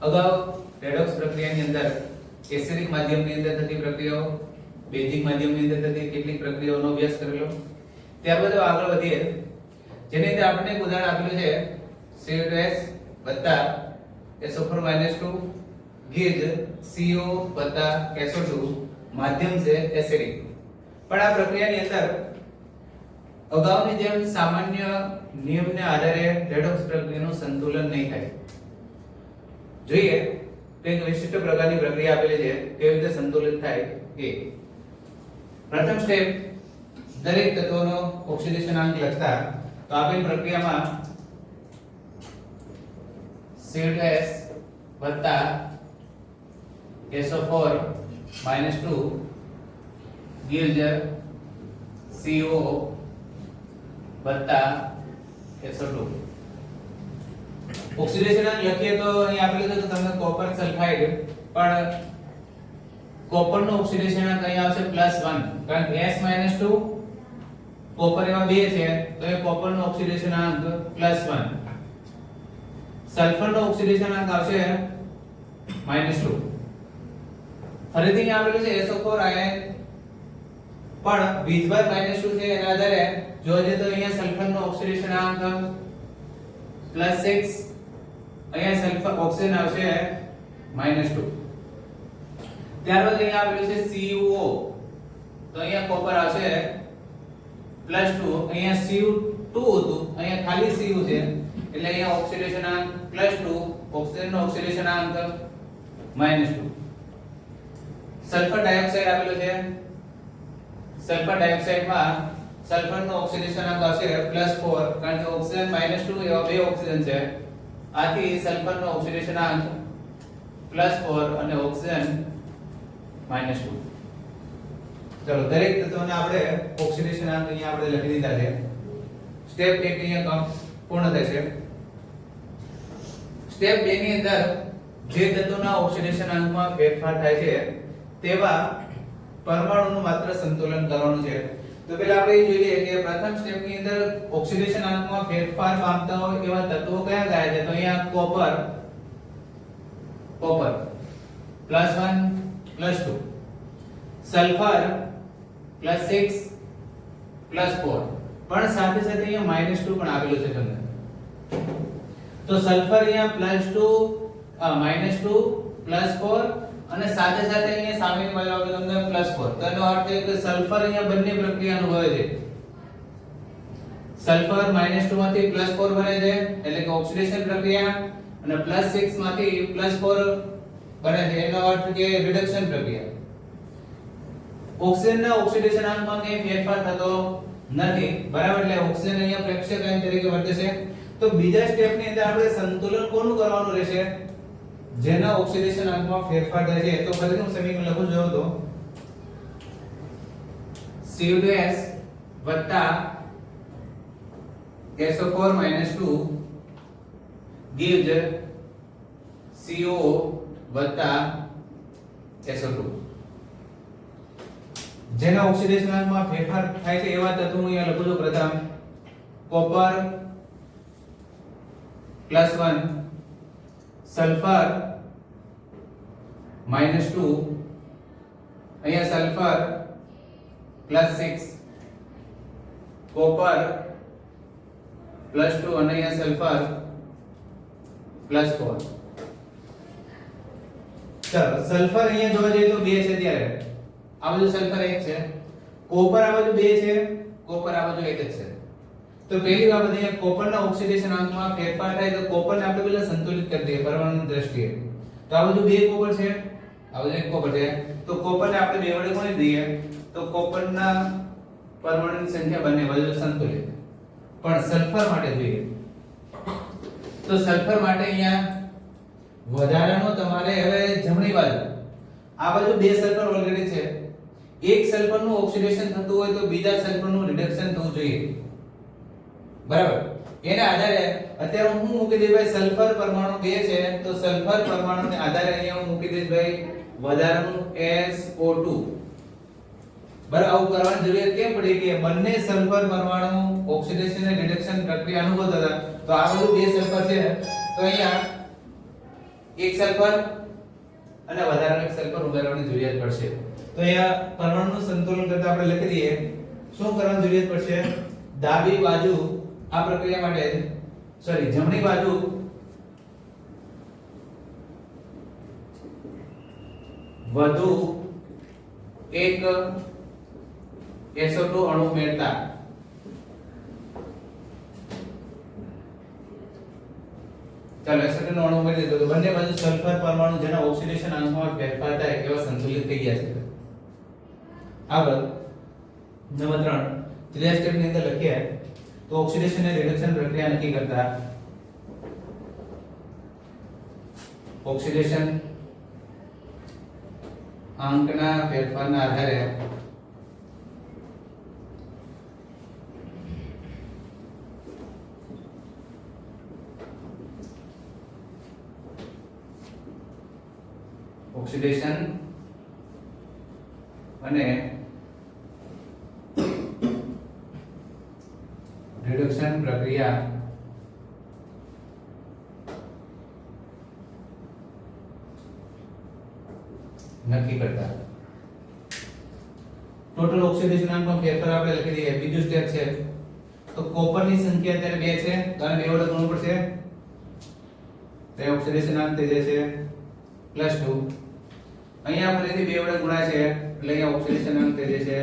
અગાઉ રેડોક્સ પ્રક્રિયાની અંદર એસિડિક માધ્યમની અંદર થતી પ્રક્રિયાઓ, બેઝિક માધ્યમની અંદર થતી કેટલીક પ્રક્રિયાઓનો અભ્યાસ કરેલો. ત્યારબાદ આગળ વધીએ, જેની અંદર આપણે એક ઉદાહરણ આપેલું છે CO2S SO4 2 gives CO SO2 માધ્યમ છે એસિડિક. પણ આ પ્રક્રિયાની અંદર અગાઉની જેમ સામાન્ય નિયમને આધારે રેડોક્સ પ્રક્રિયાનું સંતુલન નહીં થાય. જોઈએ તો એક વિશિષ્ટ પ્રકારની પ્રક્રિયા આપેલી છે, કેવી રીતે સંતુલિત થાય એ. પ્રથમ સ્ટેપ, દરેક તત્વોનો ઓક્સિડેશનાંક લખતા તો આપેલ પ્રક્રિયામાં CO2S SO4 2 gives CO SO2. ઓક્સિડેશનાંક લખીએ તો અહીં આપેલું છે તો તમે કોપર સલ્ફાઇડ, પણ કોપરનો ઓક્સિડેશનાંક અહીં આવશે +1, કારણ કે S - 2 કોપર એમાં 2 છે તો એ કોપરનો ઓક્સિડેશનાંક +1. સલ્ફરનો ઓક્સિડેશનાંક આવશે -2. ફરીથી અહીં આપેલું છે SO4 આયન, પણ બીજવાર -2 છે એના આધારે જોજે તો અહીંયા સલ્ફરનો ઓક્સિડેશનાંક +6, અહીંયા સલ્ફર ઓક્સિજન આવશે -2. ત્યારબાદ અહીંયા આપેલું છે CuO, તો અહીંયા કોપર આવશે +2, અહીંયા Cu2 હતું, અહીંયા ખાલી Cu છે એટલે અહીંયા ઓક્સિડેશનાંક +2, ઓક્સિજનનો ઓક્સિડેશનાંક -2. સલ્ફર ડાયોક્સાઇડ આપેલું છે, સલ્ફર ડાયોક્સાઇડમાં સલ્ફરનો ઓક્સિડેશનાંક આવશે +4, કારણ કે ઓક્સિજન -2 એવા બે ઓક્સિજન છે, આથી સલ્ફરનો ઓક્સિડેશનાંક +4 અને ઓક્સિજન -2. ચલો દરેક તત્વોને આપણે ઓક્સિડેશનાંક અહીંયા આપણે લખી દીધા છે. સ્ટેપ 1 અહીંયા પૂર્ણ થશે. સ્ટેપ 2 ની અંદર જે તત્વોના ઓક્સિડેશનાંકમાં ફેરફાર થાય છે તેવા પરમાણુનું માત્ર સંતુલન કરવાનું છે. તો પહેલા આપણે એ જોઈએ કે પ્રથમ સ્ટેપ ની અંદર ઓક્સિડેશનાંકમાં ફેરફાર પામતા હોય એવા તત્વો કયા કયા છે. તો અહીંયા કોપર +1 +2, સલ્ફર +6 +4, પણ સાથે સાથે અહીંયા -2 પણ આવેલું છે તમને. તો સલ્ફર અહીંયા -2 +4 અને સાથે સાથે અહીંયા સામેની બાજુ આપણે તમને +4. તો એનો અર્થ એ કે સલ્ફર અહીંયા બંને પ્રક્રિયા અનુભવે છે. સલ્ફર -2 માંથી +4 બને છે એટલે કે ઓક્સિડેશન પ્રક્રિયા, અને +6 માંથી +4 બને છે એનો અર્થ કે રિડક્શન પ્રક્રિયા. ઓક્સિજનના ઓક્સિડેશનાંકમાં કંઈ ફેરફાર થતો નથી, બરાબર, એટલે ઓક્સિજન અહીંયા પ્રેક્ષક આયન તરીકે વર્તે છે. તો બીજા સ્ટેપની અંદર આપણે સંતુલન કોનું કરવાનું રહેશે? જેના ઓક્સિડેશનાંકમાં ફેરફાર થાય છે. તો ફરીથી હું સમીકરણ લખું જોઉં તો CO2S SO4 2 gives CO SO2. જેના ઓક્સિડેશનાંકમાં ફેરફાર થાય છે એવા તત્વો હું અહીંયા લખું છું. પ્રથમ કોપર +1, સલ્ફર -2, અહીંયા સલ્ફર +6, કોપર +2 અને અહીંયા સલ્ફર +4. ચલો સલ્ફર અહીંયા જોવા જઈએ તો 2 છે, ત્યારે આ બાજુ સલ્ફર 1 છે, કોપર આ બાજુ 2 છે, કોપર આ બાજુ 1 જ છે. તો પહેલી બાબત અહીંયા કોપરના ઓક્સિડેશનાંકમાં ફેરફાર થાય તો કોપરને આપણે પહેલા સંતુલિત કરી દઈએ પરમાણુની દ્રષ્ટિએ. તો આ બાજુ 2 કોપર છે, આ બાજુ 1 કોપર છે, તો કોપરને આપણે 2 વડે ગુણી દઈએ તો કોપરના પરમાણુની સંખ્યા બંને બાજુ સંતુલિત. પણ સલ્ફર માટે જોઈએ તો સલ્ફર માટે અહીંયા વધારાનો તમારે હવે જમણી બાજુ, આ બાજુ 2 સલ્ફર ઓલરેડી છે, એક સલ્ફરનું ઓક્સિડેશન થતું હોય તો બીજા સલ્ફરનું રિડક્શન થવું જોઈએ, બરાબર. એના આધારે અત્યારે હું મૂકી દઈશ ભાઈ સલ્ફર પરમાણુ 2 છે તો સલ્ફર પરમાણુને આધારે અહીંયા હું મૂકી દઈશ ભાઈ વધારાનું SO2. બરાબર, આવું કરવાની જરૂરિયાત કેમ પડી કે બંને સલ્ફર પરમાણુ ઓક્સિડેશન અને રિડક્શન પ્રક્રિયા અનુભવતા હતા. તો આ બધું 2 સલ્ફર છે તો અહીંયા એક સલ્ફર અને વધારાનો એક સલ્ફર ઉમેરવાની જરૂરિયાત પડશે. તો અહીંયા પરમાણુનું સંતુલન કરતા આપણે લખી દઈએ શું કરવાની જરૂરિયાત પડશે. ડાબી બાજુ આ પ્રક્રિયા માટે જમણી બાજુ વધુ એક SO2 અણુ ઉમેરતા ચાલો SO2 નો અણુ ઉમેરી દીધો તો બંને બાજુ સલ્ફર પરમાણુ જેના ઓક્સિડેશન આંકમાં ફેરફાર થાય એવા સંતુલિત થઈ ગયા છે. આગળ નંબર 3 ત્રીજા સ્ટેપ ની અંદર લખીએ તો ઓક્સિડેશન અને રિડક્શન પ્રક્રિયા નક્કી કરતા ઓક્સિડેશન આંકના ફેરફારના આધારે ઓક્સિડેશન અને રિડક્શન પ્રક્રિયા નક્કી કરતા ટોટલ ઓક્સિડેશન આંકમાં ફેરફાર આપણે લખી દઈએ. બીજું સ્ટેપ છે તો કોપરની સંખ્યા અત્યારે 2 છે તો આને 2 વડે ગુણવું પડશે. તો ઓક્સિડેશન આંક થઈ જશે +2. અહીંયા ફરીથી 2 વડે ગુણાય છે એટલે અહીંયા ઓક્સિડેશન આંક થઈ જશે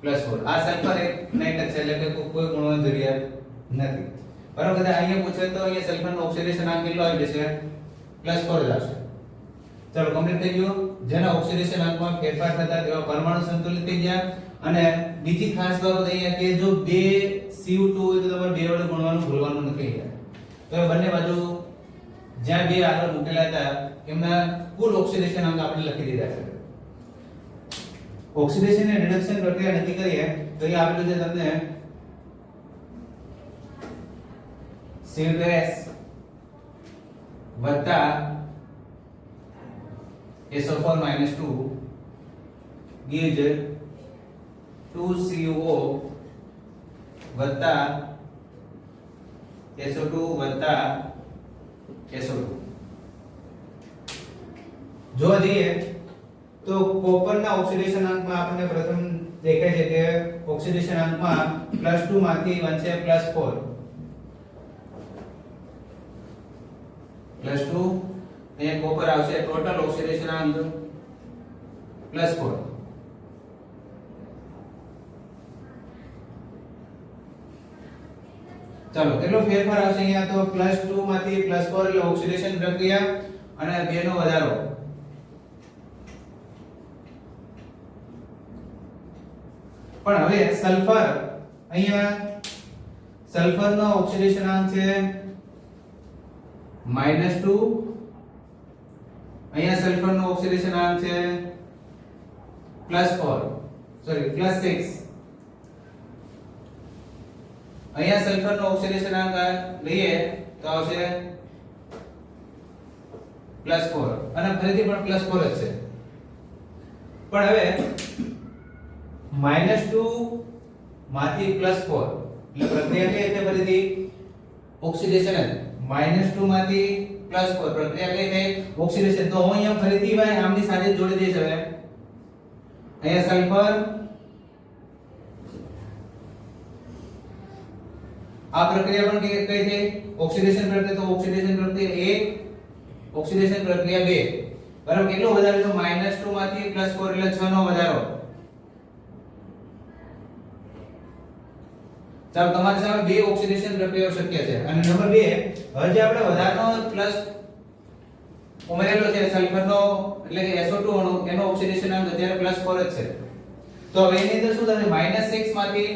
+4. આ સલ્ફર એક જ છે એટલે કે કોઈ ગુણવાની જરૂરિયાત નથી. બરાબર કદાચ અહીંયા પૂછે તો અહીંયા સલ્ફરનો ઓક્સિડેશન આંક કેટલો આવી જશે +4 જ આવશે. ચાલો કમ્પ્લીટ થઈ ગયું. જેના ઓક્સિડેશન આંકમાં ફેરફાર થતા તેવા પરમાણુ સંતુલિત થઈ ગયા. અને બીજી ખાસ બાબત અહીંયા કે જો 2 CO2 હોય તો તમારે 2 વડે ગુણવાનું ભૂલવાનું નથી. તો બંને બાજુ જ્યાં 2 આગળ મૂકેલા હતા એમના કુલ ઓક્સિડેશન આંક આપણે લખી દીધા છે. ઓક્સિડેશન અને રિડક્શન પ્રક્રિયા નક્કી કરીએ તો અહીં આપેલું છે તમને CO2S વત્તા SO4 - 2 gives 2CO વત્તા SO2 વત્તા SO2. જોવા જઈએ તો કોપરના ઓક્સિડેશન આંકમાં આપણને પ્રથમ દેખાય છે કે ઓક્સિડેશન આંકમાં +2 માંથી બનશે +4. +2 અહીંયા કોપર આવશે. ટોટલ ઓક્સિડેશન આંક +4. ચાલો કેટલો ફેરફાર આવશે અહીંયા તો +2 માંથી +4 એટલે ઓક્સિડેશન પ્રક્રિયા અને 2 નો વધારો. પણ હવે સલ્ફર અહીંયા સલ્ફરનો ઓક્સિડેશન આંક છે -2. અહીંયા સલ્ફરનો ઓક્સિડેશન આંક છે +6. અહીંયા સલ્ફરનો ઓક્સિડેશન આંક લઈએ તો આવશે +4 અને ફરીથી પણ +4 જ છે. પણ હવે -2 માંથી +4 એટલે પ્રક્રિયા કઈ છે ફરીથી ઓક્સિડેશન જ. -2 માંથી +4 પ્રક્રિયા કઈ થઈ ઓક્સિડેશન. તો હું અહીંયા ફરીથી ભાઈ આમની સાથે જોડી દઈશ. હવે અહીંયા સલ્ફર આ પ્રક્રિયા પણ કઈ થઈ ઓક્સિડેશન પ્રક્રિયા. તો ઓક્સિડેશન પ્રક્રિયા 1 ઓક્સિડેશન પ્રક્રિયા 2 બરાબર કેટલો વધારો તો -2 માંથી +4 એટલે 6 નો વધારો. ચાલો તમારી સામે 2 ઓક્સિડેશન પ્રક્રિયાઓ શક્ય છે. અને નંબર 2 હવે જે આપણે વધારાનો પ્લસ ઉમેરેલો છે સલ્ફરનો એટલે કે SO2 અણુ એનો ઓક્સિડેશન આંક અત્યારે +4 જ છે. તો હવે એની અંદર શું થશે -6 માંથી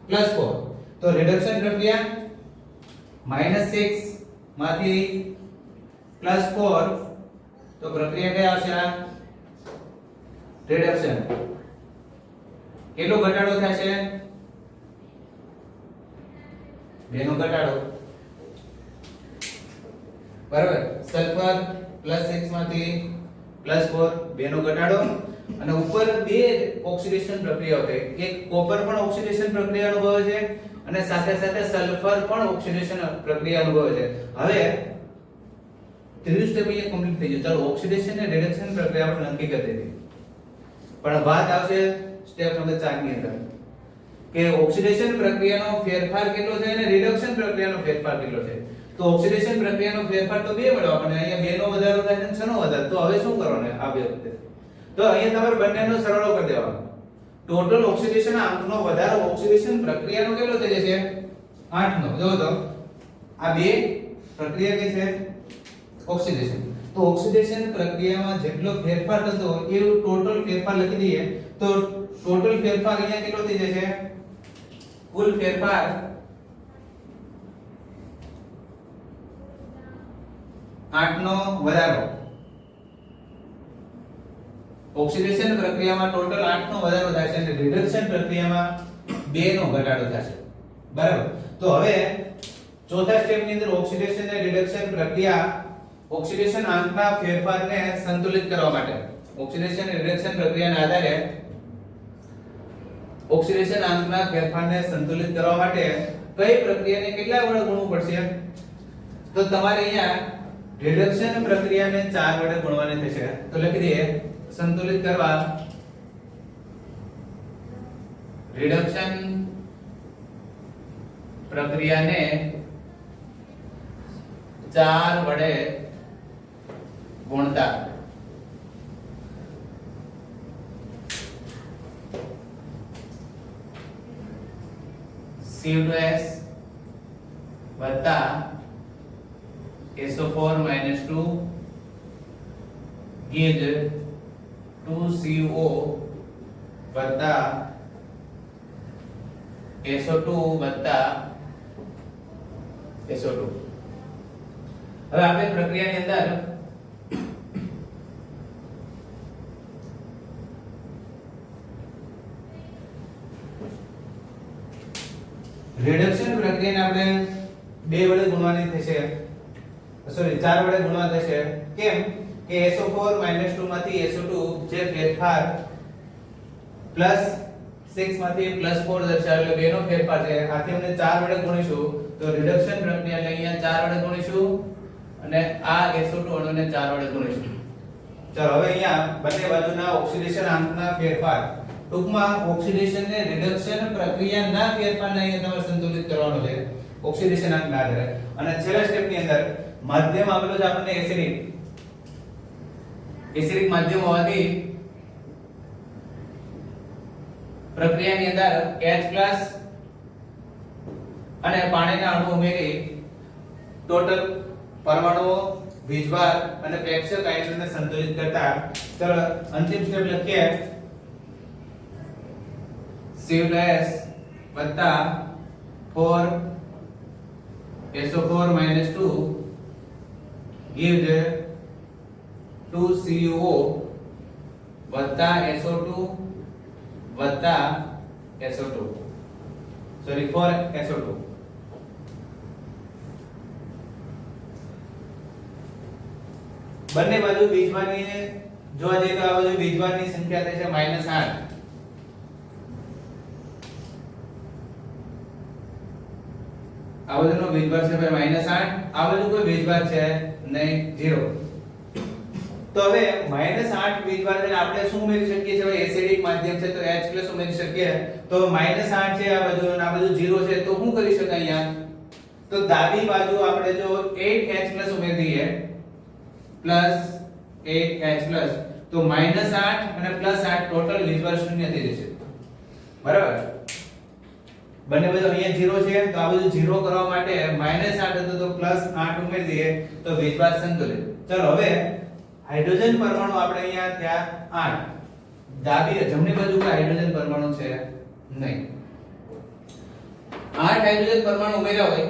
+4 તો રિડક્શન પ્રક્રિયા -6 માંથી +4 તો પ્રક્રિયા કઈ આવશે આ રિડક્શન. કેટલો ઘટાડો થશે 2 નો ઘટાડો. બરાબર સલ્ફર +6 માંથી +4 2 નો ઘટાડો. અને ઉપર 2 ઓક્સિડેશન પ્રક્રિયાઓ થઈ. એક કોપર પણ ઓક્સિડેશન પ્રક્રિયા અનુભવે છે અને સાથે સાથે સલ્ફર પણ ઓક્સિડેશન પ્રક્રિયા અનુભવે છે. હવે ત્રીજું સ્ટેપ અહીંયા કમ્પ્લીટ થઈ ગયું. ચાલો ઓક્સિડેશન અને રિડક્શન પ્રક્રિયા આપણે નક્કી કરી દીધી. પણ વાત આવશે સ્ટેપ નંબર 4 ની અંદર કે ઓક્સિડેશન પ્રક્રિયાનો ફેરફાર કેટલો છે અને રિડક્શન પ્રક્રિયાનો ફેરફાર કેટલો છે. તો ઓક્સિડેશન પ્રક્રિયાનો ફેરફાર તો બે મળ્યો આપણને, અહીંયા 2 નો વધારો થાય છે અને 6 નો વધારો. તો હવે શું કરવાનું આ બે વખતે? તો અહીંયા તમારે બંનેનો સરવાળો કરી દેવાનો. ટોટલ ઓક્સિડેશન આંકનો વધારો ઓક્સિડેશન પ્રક્રિયાનો કેટલો થઈ જશે? 8 નો. જો તો આ બે પ્રક્રિયા કે છે ઓક્સિડેશન. તો ઓક્સિડેશન પ્રક્રિયામાં જેટલો ફેરફાર થતો એ ટોટલ ફેરફાર લખી દઈએ. તો ટોટલ ફેરફાર અહીંયા કેટલો થઈ જશે? કુલ ફેરફાર 8 નો વધારો. ઓક્સિડેશન પ્રક્રિયામાં ટોટલ 8 નો વધારો થશે અને રિડક્શન પ્રક્રિયામાં 2 નો ઘટાડો થશે. બરાબર. તો હવે ચોથા સ્ટેપ ની અંદર ઓક્સિડેશન અને રિડક્શન પ્રક્રિયા ઓક્સિડેશન આંકના ફેરફારને સંતુલિત કરવા માટે ઓક્સિડેશન અને રિડક્શન પ્રક્રિયાના આધારે ઓક્સિડેશન આંકના ફેરફારને સંતુલિત કરવા માટે કઈ પ્રક્રિયાને કેટલા વડે ગુણવું પડશે? તો તમારે અહીંયા રિડક્શન પ્રક્રિયાને 4 વડે ગુણવાની થશે. તો લખી દઈએ સંતુલિત કરવા રિડક્શન પ્રક્રિયાને 4 વડે ગુણતા CO2S વત્તા SO4 - 2 gives 2CO વત્તા SO2 વત્તા SO2. હવે આપણે પ્રક્રિયાની અંદર રિડક્શન પ્રક્રિયાને આપણે 2 વડે ગુણવાની થશે, સોરી 4 વડે ગુણવા થશે. કેમ કે SO4 - 2 માંથી SO2 જે ફેરફાર +6 માંથી +4 દર્શાવે એટલે 2 નો ફેરફાર છે. આથી આપણે 4 વડે ગુણીશું તો રિડક્શન પ્રક્રિયા એટલે અહીંયા 4 વડે ગુણીશું અને આ SO2 અણુને 4 વડે ગુણીશું. ચાલો હવે અહીંયા બંને બાજુના ઓક્સિડેશન આંકના ફેરફાર ટૂંકમાં ઓક્સિડેશન ને રિડક્શન પ્રક્રિયાના ફેરફારને અહીંયા તમારે સંતુલિત કરવાનો છે ઓક્સિડેશન આંકના આધારે. અને છેલ્લા સ્ટેપની અંદર માધ્યમ આપેલો છે આપણને એસિડિક માધ્યમ હોવાથી પ્રક્રિયાની અંદર H+ અને પાણીના અણુ ઉમેરી ટોટલ પરમાણુઓ વીજભાર અને પ્રેક્ષક આયનોને સંતુલિત કરતા. ચલો અંતિમ સ્ટેપ લખીએ CO2S વત્તા 4SO4 - 2 gives 2CO વત્તા SO2 વત્તા SO2, સોરી 4SO2. બંને બાજુ વીજભારની જોવા જઈએ તો આ બાજુ વીજભારની સંખ્યા થાય છે -8. આ બાજુનો વીજભાર છે ભાઈ -8, આ બાજુ કોઈ વીજભાર છે નહીં 0. તો હવે -8 વીજભાર ને આપણે શું ઉમેરી શકીએ છીએ? ભાઈ એસિડિક માધ્યમ છે તો H+ ઉમેરી શકીએ. તો -8 છે આ બાજુ અને આ બાજુ 0 છે તો શું કરી શકાય અહીંયા? તો ડાબી બાજુ આપણે જો 8H+ ઉમેરી દઈએ +8H+, તો -8 અને +8 ટોટલ વીજભાર શૂન્ય થઈ જશે. બરાબર. બંને બાજુ અહીંયા 0 છે તો આ બાજુ 0 કરવા માટે -8 હતું તો +8 ઉમેરી દઈએ તો વીજભાર સંતુલિત. ચલો હવે હાઇડ્રોજન પરમાણુ આપણે અહીંયા થયા 8. ડાબી જમણી બાજુ કોઈ હાઇડ્રોજન પરમાણુ છે નહીં. 8 હાઇડ્રોજન પરમાણુ ઉમેર્યા હોય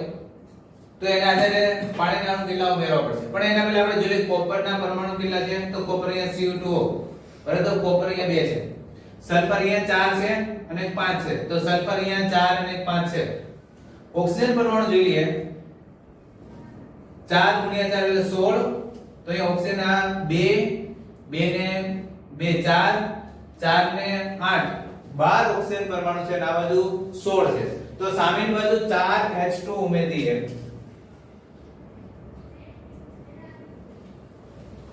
તો એના આધારે પાણીના અણુ કેટલા ઉમેરવા પડશે? પણ એના પહેલા આપણે જોઈએ કોપરના પરમાણુ કેટલા છે? તો કોપર અહીંયા Cu2O, બરાબર. તો કોપર અહીંયા 2 છે. સલ્ફર અહીંયા 4 છે અને 5 છે. તો સલ્ફર અહીંયા 4 અને 5 છે. ઓક્સિજન પરમાણુ જોઈ લઈએ. 4 × 4 એટલે 16. તો અહીંયા ઓક્સિજન આ 2 ને 2 4 4 ને 8 12 ઓક્સિજન પરમાણુ છે અને આ બાજુ 16 છે. તો સામેની બાજુ 4H2 ઉમેરી દઈએ.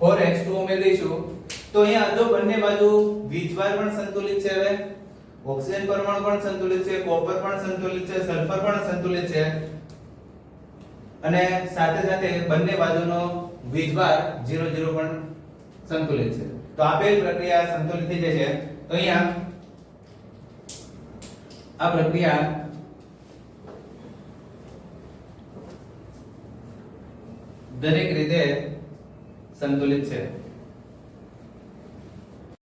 4H2 ઉમેરીશું તો અહીંયા જો બંને બાજુ વીજભાર પણ સંતુલિત છે. હવે ઓક્સિજન પરમાણુ પણ સંતુલિત છે, કોપર પણ સંતુલિત છે, સલ્ફર પણ સંતુલિત છે અને સાથે સાથે બંને બાજુનો વીજભાર 0 0 પણ સંતુલિત છે. તો આપેલ પ્રક્રિયા સંતુલિત થઈ જશે. તો અહીંયા આ પ્રક્રિયા દરેક રીતે સંતુલિત છે.